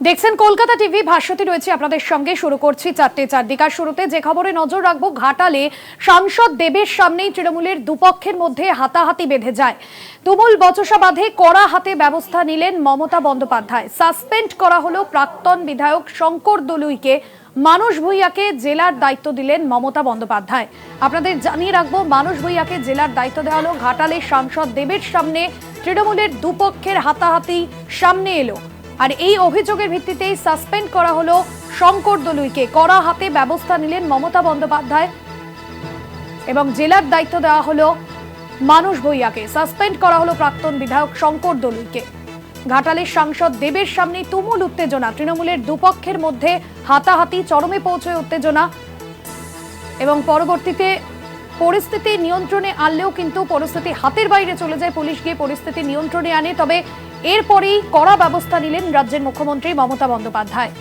দেখছেন কলকাতা টিভি, ভাস্বতী রয়েছে আপনাদের সঙ্গে। শুরু করছি 4টে 4 দিকার শুরুতে যে খবরে নজর রাখবো, ঘাটালে সাংসদ দেবের সামনেই তৃণমূলের দুপক্ষের মধ্যে হাতাহাতি বেঁধে যায়। তুমুল বচসা বাঁধে কড়া হাতে ব্যবস্থা নিলেন মমতা বন্দ্যোপাধ্যায়। সাসপেন্ড করা হলো প্রাক্তন বিধায়ক শঙ্কর দলুইকে। মানুষ ভূঁইয়াকে জেলার দায়িত্ব দিলেন মমতা বন্দ্যোপাধ্যায়। আপনাদের জানিয়ে রাখবো, মানুষ ভূঁইয়াকে জেলার দায়িত্ব দেওয়া হলো। ঘাটালে সাংসদ দেবের সামনে তৃণমূলের দুপক্ষের হাতাহাতি সামনে এলো, আর এই অভিযোগের ভিত্তিতেই সাসপেন্ড করা হলো শঙ্কর দলুইকে। কড়া হাতে ব্যবস্থা নিলেন মমতা বন্দ্যোপাধ্যায় এবং জেলার দায়িত্ব দেওয়া হলো মানুষ ভূঁইয়াকে। সাসপেন্ড করা হলো প্রাক্তন বিধায়ক শঙ্কর দলুইকে। ঘাটালের সাংসদ দেবের সামনে তুমুল উত্তেজনা, তৃণমূলের দুপক্ষের মধ্যে হাতাহাতি, চরমে পৌঁছয় উত্তেজনা এবং পরবর্তীতে পরিস্থিতি নিয়ন্ত্রণে আনলেও কিন্তু পরিস্থিতি হাতের বাইরে চলে যায়। পুলিশ গিয়ে পরিস্থিতি নিয়ন্ত্রণে আনে, তবে এরপরেই কড়া ব্যবস্থা নিলেন রাজ্যের মুখ্যমন্ত্রী মমতা বন্দ্যোপাধ্যায়।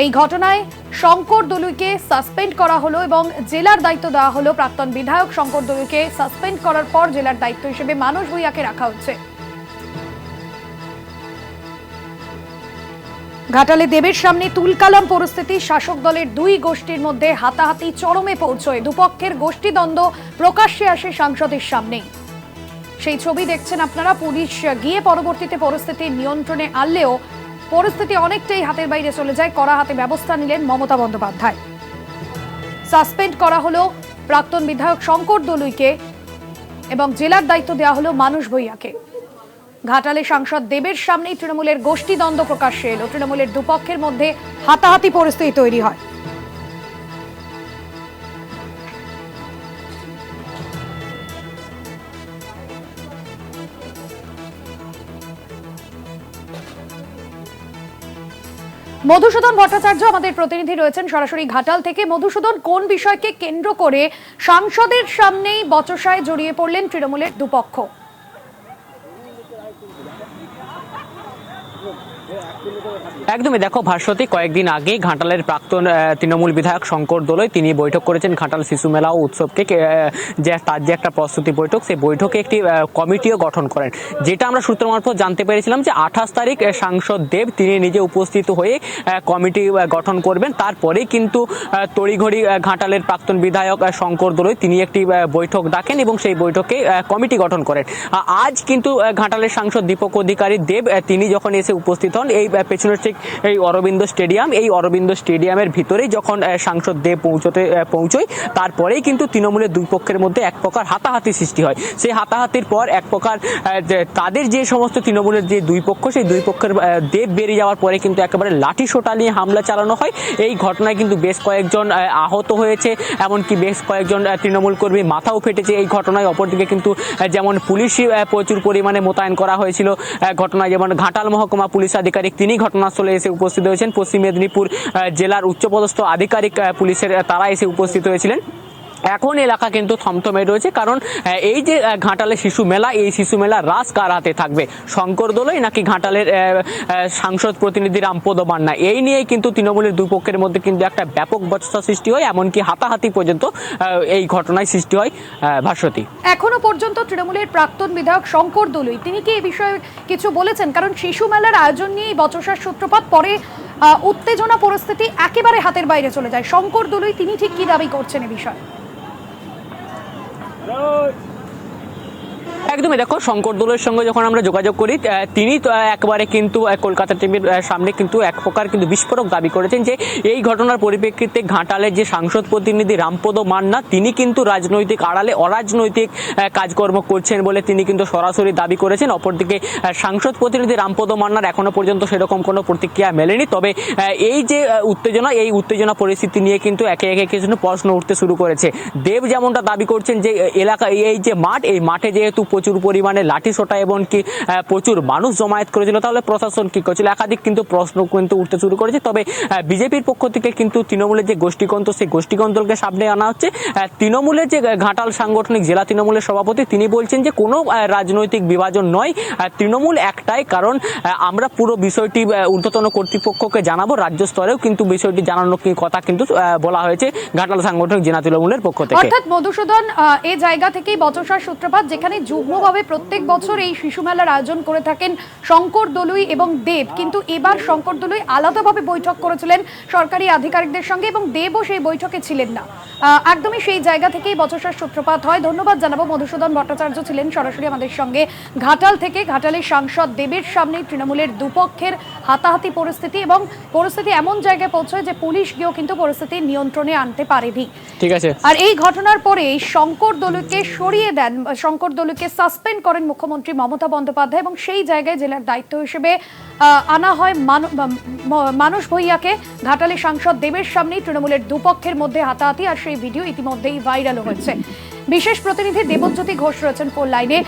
এই ঘটনায় শঙ্কর দলুইকে সাসপেন্ড করা হলো এবং জেলার দায়িত্ব দেওয়া হলো প্রাক্তন বিধায়ক শঙ্কর দলুইকে। সাসপেন্ড করার পর জেলার দায়িত্ব হিসেবে মানুষ ভূঁইয়াকে রাখা হচ্ছে। ঘাটালে দেবের সামনে তুলকালাম পরিস্থিতি। শাসক দলের দুই গোষ্ঠীর মধ্যে হাতাহাতি চরমে পৌঁছয়। দুপক্ষের গোষ্ঠীদ্বন্দ্ব প্রকাশ্যে আসে সাংসদের সামনেই। সেই ছবি দেখছেন আপনারা। পুলিশ গিয়ে পরবর্তীতে পরিস্থিতি নিয়ন্ত্রণে আনলেও পরিস্থিতি অনেকটাই হাতের বাইরে চলে যায়। কড়া হাতে ব্যবস্থা নিলেন মমতা বন্দ্যোপাধ্যায়। সাসপেন্ড করা হলো প্রাক্তন বিধায়ক শঙ্কর দলুইকে এবং জেলার দায়িত্ব দেওয়া হলো মানুষ ভূঁইয়াকে। ঘাটালে সাংসদ দেবের সামনেই তৃণমূলের গোষ্ঠীদ্বন্দ্ব প্রকাশ্যে এলো। তৃণমূলের দুপক্ষের মধ্যে হাতাহাতি পরিস্থিতি তৈরি হয়। মধুসূদন ভট্টাচার্য আমাদের প্রতিনিধি রয়েছেন সরাসরি ঘাটাল থেকে। মধুসূদন, কোন বিষয়কে কেন্দ্র করে সাংসদের সামনেই বচসায় জড়িয়ে পড়লেন তৃণমূলের দুপক্ষ? একদমই, দেখো ভাস্বতী, কয়েকদিন আগে ঘাটালের প্রাক্তন তৃণমূল বিধায়ক শঙ্কর দলুই তিনি বৈঠক করেছেন ঘাটাল শিশু মেলা ও উৎসবকে তার যে একটা প্রস্তুতি বৈঠক, সেই বৈঠকে একটি কমিটিও গঠন করেন। যেটা আমরা সূত্র মারফত জানতে পেরেছিলাম যে 28 তারিখ সাংসদ দেব তিনি নিজে উপস্থিত হয়ে কমিটি গঠন করবেন। তারপরেই কিন্তু তড়িঘড়ি ঘাটালের প্রাক্তন বিধায়ক শঙ্কর দলুই তিনি একটি বৈঠক ডাকেন এবং সেই বৈঠকে কমিটি গঠন করেন। আজ কিন্তু ঘাটালের সাংসদ দীপক অধিকারী দেব তিনি যখন এসে উপস্থিত হন এই পেছনের ঠিক এই অরবিন্দ স্টেডিয়াম, এই অরবিন্দ স্টেডিয়ামের ভিতরেই যখন সাংসদ দেব পৌঁছয়, তারপরেই কিন্তু তৃণমূলের দুই পক্ষের মধ্যে এক প্রকার হাতাহাতি সৃষ্টি হয়। সেই হাতাহাতির পর এক প্রকার তাদের যে সমস্ত তৃণমূলের যে দুই পক্ষ, সেই দুই পক্ষের দেব বেরিয়ে যাওয়ার পরে কিন্তু একেবারে লাঠি সোটা নিয়ে হামলা চালানো হয়। এই ঘটনায় কিন্তু বেশ কয়েকজন আহত হয়েছে, এমনকি বেশ কয়েকজন তৃণমূল কর্মী মাথাও ফেটেছে এই ঘটনায়। অপরদিকে কিন্তু যেমন পুলিশই প্রচুর পরিমাণে মোতায়েন করা হয়েছিল ঘটনায়, যেমন ঘাটাল মহকুমা পুলিশ আধিকারিক তিনি ঘটনাস্থলে এসে উপস্থিত হয়েছেন। পশ্চিম মেদিনীপুর জেলার উচ্চপদস্থ আধিকারিক পুলিশের তারা এসে উপস্থিত হয়েছিলেন। এখন এলাকা কিন্তু থমথমে রয়েছে, কারণ এই যে ঘাটালের শিশু মেলা, এই শিশু মেলার রাস কার হাতে থাকবে, শঙ্কর দলুই নাকি ঘাটালের সাংসদ প্রতিনিধি রামপদ মান্না? এই নিয়েই কিন্তু তৃণমূলের দুই পক্ষের মধ্যে কিন্তু একটা ব্যাপক বচসা সৃষ্টি হয়, এমনকি হাতাহাতি পর্যন্ত এই ঘটনায় সৃষ্টি হয়। ভাস্বতী, এখনো পর্যন্ত তৃণমূলের প্রাক্তন বিধায়ক শঙ্কর দলুই তিনি কি এই বিষয়ে কিছু বলেছেন? কারণ শিশু মেলার আয়োজন নিয়ে বচসার সূত্রপাত, পরে উত্তেজনা পরিস্থিতি একেবারে হাতের বাইরে চলে যায়। শঙ্কর দলুই তিনি ঠিক কি দাবি করছেন এ বিষয়ে? একদমই, দেখো শঙ্কর দলুইয়ের সঙ্গে যখন আমরা যোগাযোগ করি তিনি তো একবারে কিন্তু কলকাতা টিভির সামনে কিন্তু এক প্রকার কিন্তু বিস্ফোরক দাবি করেছেন যে এই ঘটনার পরিপ্রেক্ষিতে ঘাটালের যে সাংসদ প্রতিনিধি রামপদ মান্না তিনি কিন্তু রাজনৈতিক আড়ালে অরাজনৈতিক কাজকর্ম করছেন বলে তিনি কিন্তু সরাসরি দাবি করেছেন। অপরদিকে সাংসদ প্রতিনিধি রামপদ মান্নার এখনো পর্যন্ত সেরকম কোনো প্রতিক্রিয়া মেলেনি। তবে এই যে উত্তেজনা, এই উত্তেজনা পরিস্থিতি নিয়ে কিন্তু একে একে কিছু প্রশ্ন উঠতে শুরু করেছে। দেব যেমনটা দাবি করছেন যে এলাকা, এই যে মাঠ, এই মাঠে যেহেতু প্রচুর পরিমাণে লাঠি সোটা এবং কি প্রচুর মানুষ জমায়েত করেছিল, তাহলে প্রশাসন কি করেছিল? একাধিক কিন্তু প্রশ্ন কিন্তু উঠতে শুরু করেছে। তবে বিজেপির পক্ষ থেকে কিন্তু তৃণমূলের যে গোষ্ঠীকন্ত্র, সেই গোষ্ঠীকন্ত্রকে সামনে আনা হচ্ছে। তৃণমূলের যে ঘাটাল সাংগঠনিক জেলা তৃণমূলের সভাপতি তিনি বলছেন যে কোনো রাজনৈতিক বিভাজন নয়, তৃণমূল একটাই, কারণ আমরা পুরো বিষয়টি ঊর্ধ্বতন কর্তৃপক্ষকে জানাবো, রাজ্য স্তরেও কিন্তু বিষয়টি জানানোর কথা কিন্তু বলা হয়েছে ঘাটাল সাংগঠনিক জেলা তৃণমূলের পক্ষ থেকে। অর্থাৎ মধুসূদন, এই জায়গা থেকেই বচসার সূত্রপাত, যেখানে যুব যুগ্মভাবে প্রত্যেক বছর এই শিশু মেলার আয়োজন করে থাকেন শঙ্কর দলুই এবং দেব, কিন্তু এবার শঙ্কর দলুই আলাদাভাবে বৈঠক করেছিলেন সরকারি আধিকারিকদের সঙ্গে এবং দেবও সেই বৈঠকে ছিলেন না। একদমই সেই জায়গা থেকেই বচসার সূত্রপাত হয়। ধন্যবাদ জানাবো, মধুসূদন ভট্টাচার্য ছিলেন সরাসরি আমাদের সঙ্গে ঘাটাল থেকে। ঘাটালের সাংসদ দেবের সামনে তৃণমূলের দুপক্ষের হাতাহাতি পরিস্থিতি, এবং পরিস্থিতি এমন জায়গায় পৌঁছয় যে পুলিশ গিয়েও কিন্তু পরিস্থিতি নিয়ন্ত্রণে আনতে পারেনি। ঠিক আছে। আর এই ঘটনার পরে শঙ্কর দলুইকে সরিয়ে দেন, শঙ্কর দলুইকে সাসপেন্ড করেন মুখ্যমন্ত্রী মমতা বন্দ্যোপাধ্যায়, এবং সেই জায়গায় জেলার দায়িত্ব হিসেবে আনা হয় মানস ভূঁইয়াকে। ঘাটালে সাংসদ দেবের সামনেই তৃণমূলের দুপক্ষের মধ্যে হাতাহাতি, আর সেই ভিডিও ইতিমধ্যেই ভাইরাল হয়েছে। বিশেষ প্রতিনিধি দেবজ্যোতি ঘোষ রয়েছেন ফোন লাইনে।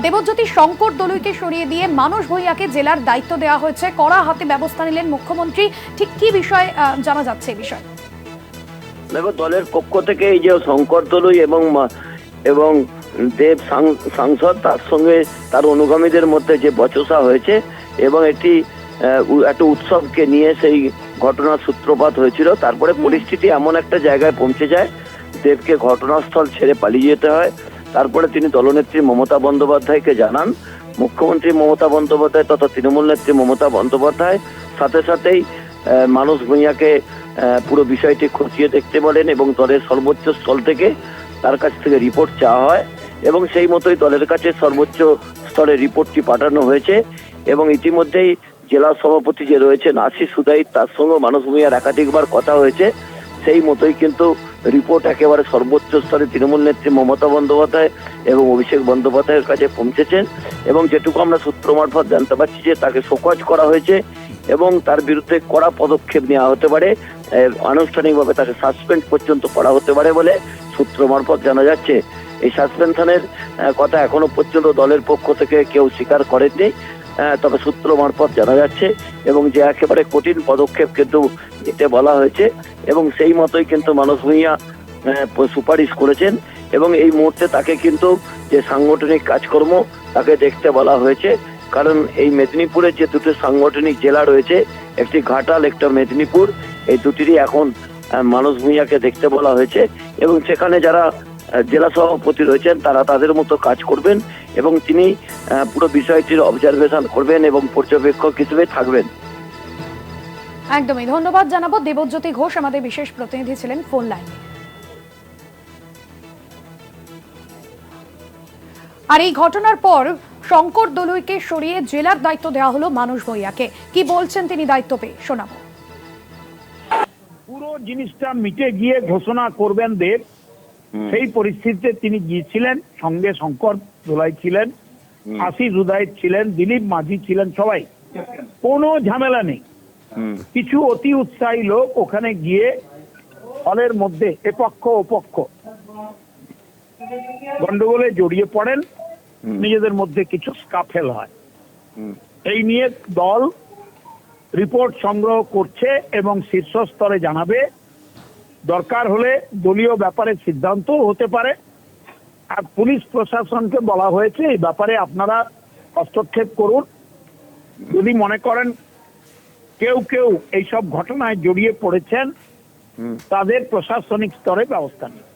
দেবজ্যোতি, শঙ্কর দলুইকে সরিয়ে দিয়ে মানস ভূঁইয়াকে জেলার দায়িত্ব দেওয়া হয়েছে, কড়া হাতে ব্যবস্থা নিলেন মুখ্যমন্ত্রী, ঠিক কি বিষয় জানা যাচ্ছে এই বিষয়ে? দেখো, দলের পক্ষ থেকে এই যে শঙ্কর দলুই এবং দেব সাংসদ, তার সঙ্গে তার অনুগামীদের মধ্যে যে বচসা হয়েছে এবং একটা উৎসবকে নিয়ে সেই ঘটনার সূত্রপাত হয়েছিল, তারপরে পরিস্থিতি এমন একটা জায়গায় পৌঁছে যায়, দেবকে ঘটনাস্থল ছেড়ে পালিয়ে যেতে হয়। তারপরে তিনি দলনেত্রী মমতা বন্দ্যোপাধ্যায়কে জানান। মুখ্যমন্ত্রী মমতা বন্দ্যোপাধ্যায় তথা তৃণমূল নেত্রী মমতা বন্দ্যোপাধ্যায় সাথে সাথেই মানস ভূঁইয়াকে পুরো বিষয়টি খতিয়ে দেখতে বলেন এবং দলের সর্বোচ্চ স্থল থেকে তার কাছ থেকে রিপোর্ট চাওয়া হয় এবং সেই মতোই দলের কাছে সর্বোচ্চ স্তরে রিপোর্টটি পাঠানো হয়েছে। এবং ইতিমধ্যেই জেলা সভাপতি যে রয়েছেন আশিস সুদাই, তার সঙ্গে মানস ভূঁইয়ার একাধিকবার কথা হয়েছে। সেই মতোই কিন্তু রিপোর্ট একেবারে সর্বোচ্চ স্তরে তৃণমূল নেত্রী মমতা বন্দ্যোপাধ্যায় এবং অভিষেক বন্দ্যোপাধ্যায়ের কাছে পৌঁছেছেন এবং যেটুকু আমরা সূত্র মারফত জানতে পারছি যে তাকে শোকজ করা হয়েছে এবং তার বিরুদ্ধে কড়া পদক্ষেপ নেওয়া হতে পারে, আনুষ্ঠানিকভাবে তাকে সাসপেন্ড পর্যন্ত করা হতে পারে বলে সূত্র মারফত জানা যাচ্ছে। এই সাসপেনশনের কথা এখনো পর্যন্ত দলের পক্ষ থেকে কেউ স্বীকার করেননি, তবে সূত্র মারফত জানা যাচ্ছে এবং যে একেবারে কঠিন পদক্ষেপ কিন্তু নিতে বলা হয়েছে এবং সেই মতোই কিন্তু মানস ভূঁইয়া সুপারিশ করেছেন এবং এই মুহূর্তে তাকে কিন্তু যে সাংগঠনিক কাজকর্ম তাকে দেখতে বলা হয়েছে। কারণ এই মেদিনীপুরের যে দুটো সাংগঠনিক জেলা রয়েছে, একটি ঘাটাল একটা মেদিনীপুর, এই দুটিরই এখন মানস ভূঁইয়াকে দেখতে বলা হয়েছে এবং সেখানে যারা জেলা সভাপতি রয়েছেন তারা তাদের মতো কাজ করবেন এবং তিনি পুরো বিষয়টির অবজারভেশন করবেন এবং পর্যবেক্ষক হিসেবে থাকবেন। একদমই ধন্যবাদ জানাবো, দেবজ্যোতি ঘোষ আমাদের বিশেষ প্রতিনিধি ছিলেন ফোন লাইনে। আর এই ঘটনার পর শঙ্কর দলুইকে সরিয়ে জেলার দায়িত্ব দেওয়া হলো মানস ভূঁইয়াকে। কি বলছেন তিনি দায়িত্ব পেয়ে, শোনাবো। পুরো জিনিসটা মিটে গিয়ে ঘোষণা করবেন দেব, সেই পরিস্থিতিতে তিনি গিয়েছিলেন। সঙ্গে শঙ্কর দলুই ছিলেন, আশিস উদয় ছিলেন, দিলীপ মাঝি ছিলেন, সবাই, কোনো ঝামেলা নেই। কিছু অতি উৎসাহী লোক ওখানে গিয়ে হলের মধ্যে এপক্ষ ওপক্ষ গন্ডগোলে জড়িয়ে পড়েন, নিজেদের মধ্যে কিছু স্কাফেল হয়। এই নিয়ে দল রিপোর্ট সংগ্রহ করছে এবং শীর্ষ স্তরে জানাবে। দরকার হলে দলীয় ব্যাপারে সিদ্ধান্ত হতে পারে। আর পুলিশ প্রশাসনকে বলা হয়েছে এই ব্যাপারে আপনারা হস্তক্ষেপ করুন, যদি মনে করেন কেউ এইসব ঘটনায় জড়িয়ে পড়েছেন তাদের প্রশাসনিক স্তরে ব্যবস্থা নিন।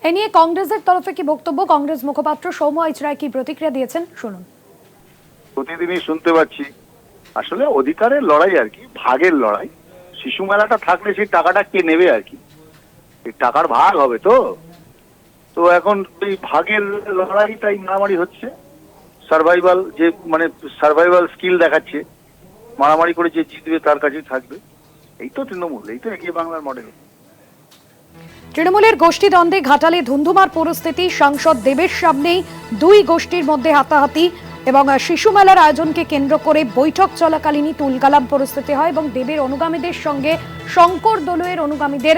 এ নিয়ে কংগ্রেসের তরফে কি বক্তব্য, কংগ্রেস মুখপাত্র সৌম্য আইচরায় কি প্রতিক্রিয়া দিয়েছেন, শুনুন। প্রতিদিনই শুনতে পাচ্ছি আসলে অধিকারের লড়াই আর কি, ভাগের লড়াই। শিশু মেলাটা থাকলে সেই টাকাটা কে নেবে আর কি, এই টাকার ভাগ হবে তো এখন এই ভাগের লড়াইটাই মারামারি হচ্ছে। সার্ভাইভাল যে সার্ভাইভাল স্কিল দেখাচ্ছে, মারামারি করে যে জিতবে তার কাছেই থাকবে। এই তো তৃণমূল, এই তো এগিয়ে বাংলার মডেল। তৃণমূলের গোষ্ঠীদ্বন্দ্বে ঘাটালে ধুন্ধুমার পরিস্থিতি, সাংসদ দেবের সামনেই দুই গোষ্ঠীর মধ্যে হাতাহাতি এবং শিশু মেলার আয়োজনকে কেন্দ্র করে বৈঠক চলাকালীনই তুলকালাম পরিস্থিতি হয় এবং দেবের অনুগামীদের সঙ্গে শঙ্কর দলুইয়ের অনুগামীদের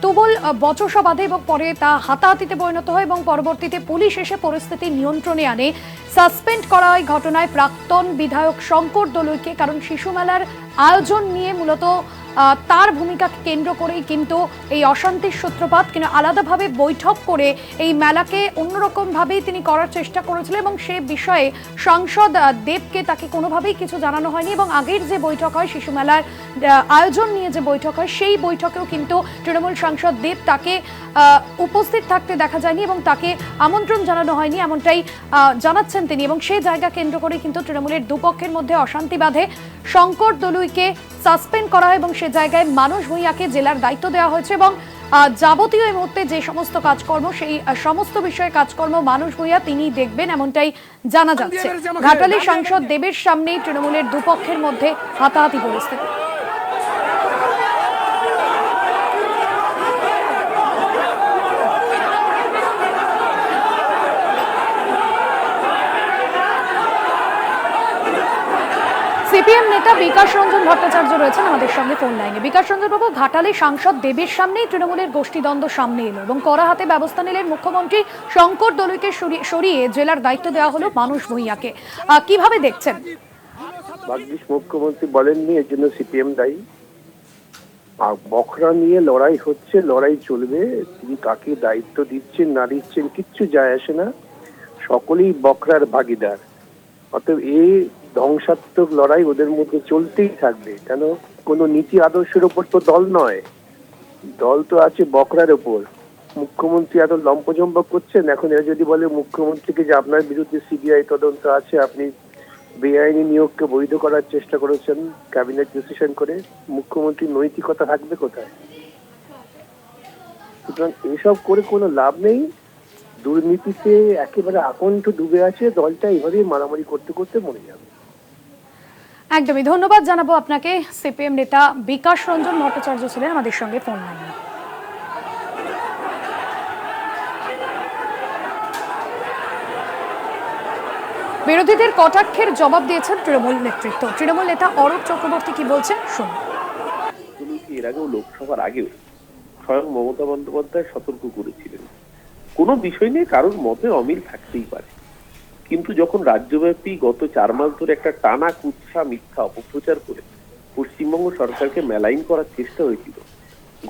তুমুল বচসা বাঁধে এবং পরে তা হাতাহাতিতে পরিণত হয় এবং পরবর্তীতে পুলিশ এসে পরিস্থিতি নিয়ন্ত্রণে আনে। সাসপেন্ড করা হয় ঘটনায় প্রাক্তন বিধায়ক শঙ্কর দলুইকে, কারণ শিশু মেলার আয়োজন নিয়ে মূলত তার ভূমিকাকে কেন্দ্র করেই কিন্তু এই অশান্তির সূত্রপাত, কিন্তু আলাদাভাবে বৈঠক করে এই মেলাকে অন্যরকম ভাবেই তিনি করার চেষ্টা করেছিলেন এবং সে বিষয়ে সাংসদ দেবকে তাকে কোনোভাবেই কিছু জানানো হয়নি। এবং আগের যে বৈঠক হয় শিশু মেলার আয়োজন নিয়ে যে বৈঠক হয় সেই বৈঠকেও কিন্তু তৃণমূল সাংসদ দেব তাকে উপস্থিত থাকতে দেখা যায়নি এবং তাকে আমন্ত্রণ জানানো হয়নি, এমনটাই জানাচ্ছেন তিনি। এবং সেই জায়গা কেন্দ্র করে কিন্তু তৃণমূলের দুপক্ষের মধ্যে অশান্তি বাধে। শঙ্কর দলুইকে সাসপেন্ড করা হয় এবং সে জায়গায় মানস ভূঁইয়াকে জেলার দায়িত্ব দেওয়া হয়েছে এবং যাবতীয় এই মুহূর্তে যে সমস্ত কাজকর্ম সেই সমস্ত বিষয়ে কাজকর্ম মানস ভূঁইয়া তিনি দেখবেন, এমনটাই জানা যাচ্ছে। ঘাটালে সাংসদ দেবের সামনেই তৃণমূলের দুপক্ষের মধ্যে হাতাহাতি পরিস্থিতি। সিপিএম নেতা বিকাশ রঞ্জন ভট্টাচার্য রয়েছেন আমাদের সঙ্গে ফোন লাইনে। বিকাশ রঞ্জন বাবু, ঘাটালে সাংসদ দেবের সামনেই তৃণমূলের গোষ্ঠীদ্বন্দ্ব সামনে এলো এবং কড়া হাতে ব্যবস্থা নিলেন মুখ্যমন্ত্রী। শঙ্কর দলুইকে সরিয়ে জেলার দায়িত্ব দেওয়া হলো মানস ভূঁইয়াকে, কিভাবে দেখছেন? ভাগ্যিস মুখ্যমন্ত্রী বলেননি, এর জন্য সিপিএম দায়ী। আর বখরা নিয়ে লড়াই হচ্ছে, লড়াই চলবে। তিনি কাকে দায়িত্ব দিচ্ছেন না দিচ্ছেন কিচ্ছু যায় আসে না, সকলেই বখরার ভাগিদার। অতএব এই ধ্বংসাত্মক লড়াই ওদের মধ্যে চলতেই থাকবে। কেন, কোনো নীতি আদর্শের ওপর তো দল নয়, দল তো আছে বখরার ওপর। মুখ্যমন্ত্রী এত লম্পজম্প করছেন, এখন এরা যদি বলে মুখ্যমন্ত্রীকে যে আপনার বিরুদ্ধে সিবিআই তদন্ত আছে, আপনি বেআইনি নিয়োগকে বৈধ করার চেষ্টা করেছেন ক্যাবিনেট ডিসিশন করে, মুখ্যমন্ত্রীর নৈতিকতা থাকবে কোথায়? সুতরাং এসব করে কোনো লাভ নেই। দুর্নীতিতে একেবারে আকণ্ঠ ডুবে আছে দলটা, এভাবেই মারামারি করতে করতে মরে যাবে। একদমই ধন্যবাদ জানাবো আপনাকে। সিপিএম নেতা বিকাশ রঞ্জন ভট্টাচার্য ছিলেন আমাদের সঙ্গে ফোন লাইনে। বিরোধীদের কটাক্ষের জবাব দিয়েছেন তৃণমূল নেতৃত্ব। তৃণমূল নেতা অরূপ চক্রবর্তী কি বলছেন শুনুন। এর আগেও লোকসভার আগেও স্বয়ং মমতা বন্দ্যোপাধ্যায় সতর্ক করেছিলেন, কোনো বিষয় নিয়ে কারোর মতে অমিল থাকতেই পারে, কিন্তু যখন রাজ্যব্যাপী গত 4 মাস ধরে একটা টানা কুৎসা মিথ্যা অপপ্রচার করে পশ্চিমবঙ্গ সরকারকে মেলাইন করার চেষ্টা হয়েছিল,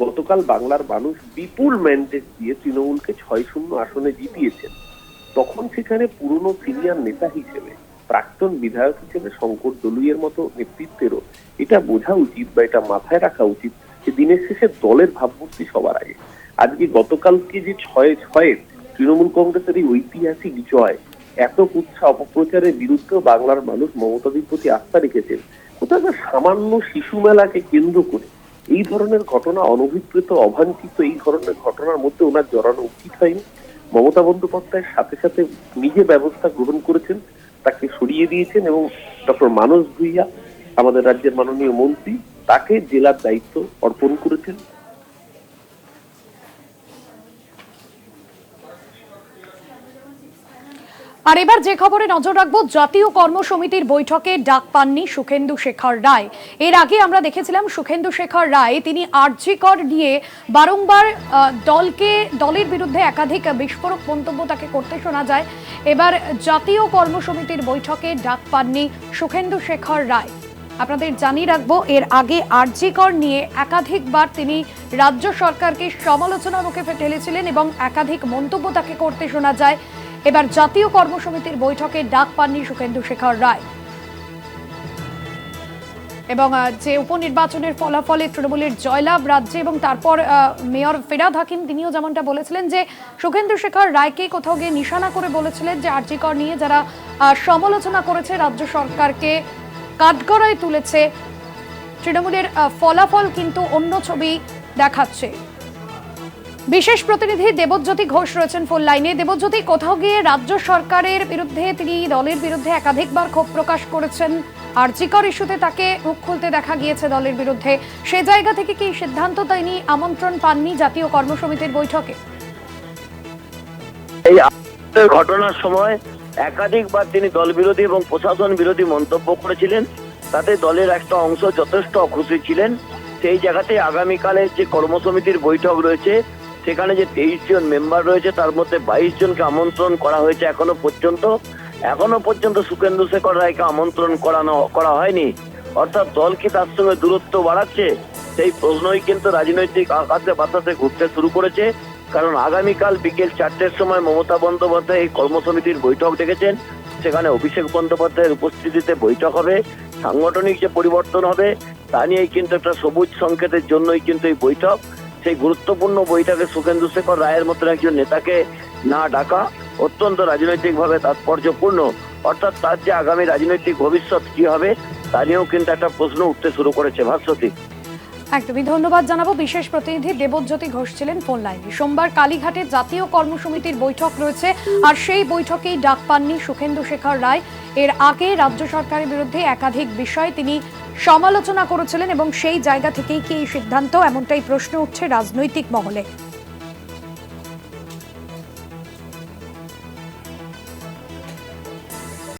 গতকাল বাংলার মানুষ বিপুল ম্যান্ডেট দিয়ে তৃণমূলকে 6-0 আসনে জিতিয়েছেন, তখন সেখানে পুরনো সিনিয়র নেতা হিসেবে প্রাক্তন বিধায়ক হিসেবে শঙ্কর দলুইয়ের মতো নেতৃত্বেরও এটা বোঝা উচিত বা এটা মাথায় রাখা উচিত যে দিনের শেষে দলের ভাবমূর্তি সবার আগে। আজকে গতকালকে যে 6-6 তৃণমূল কংগ্রেসের এই ঐতিহাসিক জয়, এত কুৎসা অপপ্রচারের বিরুদ্ধেও বাংলার মানুষ মমতাদির প্রতি আস্থা রেখেছেন। কোথাও সামান্য শিশু মেলাকে কেন্দ্র করে এই ধরনের ঘটনা, অনভিপ্রেত অবাঞ্ছিত এই ধরনের ঘটনার মধ্যে ওনার জড়ানো উচিত হয়নি। মমতা বন্দ্যোপাধ্যায়ের সাথে সাথে নিজে ব্যবস্থা গ্রহণ করেছেন, তাকে সরিয়ে দিয়েছেন এবং ডক্টর মানস ভূঁইয়া আমাদের রাজ্যের মাননীয় মন্ত্রী, তাকে জেলার দায়িত্ব অর্পণ করেছেন। আর এবার যে খবরে নজর রাখবো, জাতীয় কর্মসমিতির বৈঠকে ডাক পাননি সুখেন্দু শেখর রায়। এর আগে আমরা দেখেছিলাম সুখেন্দু শেখর রায় তিনি আরজি কর নিয়ে বারংবার দলের বিরুদ্ধে একাধিক বিস্ফোরক মন্তব্য তাকে করতে শোনা যায়। এবার জাতীয় কর্মসমিতির বৈঠকে ডাক পাননি সুখেন্দু শেখর রায়। আপনাদের জানিয়ে রাখবো, এর আগে আরজি কর নিয়ে একাধিকবার তিনি রাজ্য সরকারকে সমালোচনার মুখে ঠেলেছিলেন এবং একাধিক মন্তব্য তাকে করতে শোনা যায়। এবার জাতীয় কর্মসমিতির বৈঠকে ডাক পাননি সুখেন্দু শেখর রায়। এবং যে উপনির্বাচনের ফলাফলে তৃণমূলের জয়লাভ রাজ্যে এবং তারপর মেয়র ফিরহাদ হাকিম তিনিও যেমনটা বলেছিলেন যে সুখেন্দু শেখর রায়কে কোথাও গিয়ে নিশানা করে বলেছিলেন যে আরজি কর নিয়ে যারা সমালোচনা করেছে রাজ্য সরকারকে কাঠগড়ায় তুলেছে, তৃণমূলের ফলাফল কিন্তু অন্য ছবি দেখাচ্ছে। বিশেষ প্রতিনিধি দেবজ্যোতি ঘোষ রয়েছেন ফোন লাইনে। দেবজ্যোতি, কোথাও গিয়ে রাজ্য সরকারের বিরুদ্ধে তিনি দলের বিরুদ্ধে একাধিকবার ক্ষোভ প্রকাশ করেছেন, আরজি কর ইস্যুতে তাকে মুখ খুলতে দেখা গিয়েছে দলের বিরুদ্ধে, সে জায়গা থেকে কি সিদ্ধান্ত তিনি আমন্ত্রণ পাননি জাতীয় কর্মসমিতির বৈঠকে? এই ঘটনার সময় একাধিকবার তিনি দল বিরোধী এবং প্রশাসন বিরোধী মন্তব্য করেছিলেন, তাতে দলের একটা অংশ যথেষ্ট অখুশি ছিলেন। সেই জায়গাতে আগামীকালের যে কর্মসমিতির বৈঠক রয়েছে সেখানে যে 23 জন মেম্বার রয়েছে তার মধ্যে 22 জনকে আমন্ত্রণ করা হয়েছে। এখনো পর্যন্ত সুখেন্দু শেখর রায়কে আমন্ত্রণ করা হয়নি। অর্থাৎ দল কি তার সঙ্গে দূরত্ব বাড়াচ্ছে? সেই প্রশ্নই কিন্তু রাজনৈতিক আকাশে বাতাসে ঘুরতে শুরু করেছে। কারণ আগামীকাল বিকেল 4টের সময় মমতা বন্দ্যোপাধ্যায় এই কর্মসমিতির বৈঠক ডেকেছেন। সেখানে অভিষেক বন্দ্যোপাধ্যায়ের উপস্থিতিতে বৈঠক হবে, সাংগঠনিক যে পরিবর্তন হবে তা নিয়েই কিন্তু একটা সবুজ সংকেতের জন্যই কিন্তু এই বৈঠক। সেই গুরুত্বপূর্ণ বৈঠকে সুখেন্দু শেখর রায়ের মতন একজন নেতাকে না ডাকা অত্যন্ত রাজনৈতিকভাবে তাৎপর্যপূর্ণ। অর্থাৎ তার যে আগামী রাজনৈতিক ভবিষ্যৎ কি হবে তা নিয়েও কিন্তু একটা প্রশ্ন উঠতে শুরু করেছে। ভাস্বতী, একদমই ধন্যবাদ জানাবো। বিশেষ প্রতিনিধি দেবজ্যোতি ঘোষ ছিলেন ফোন লাইনে। সোমবার কালীঘাটে জাতীয় কর্মসমিতির বৈঠক রয়েছে, আর সেই বৈঠকেই ডাক পাননি সুখেন্দু শেখর রায়। এর আগে রাজ্য সরকারের বিরুদ্ধে একাধিক বিষয় তিনি সমালোচনা করেছিলেন এবং সেই জায়গা থেকেই কি এই সিদ্ধান্ত, এমনটাই প্রশ্ন উঠছে রাজনৈতিক মহলে।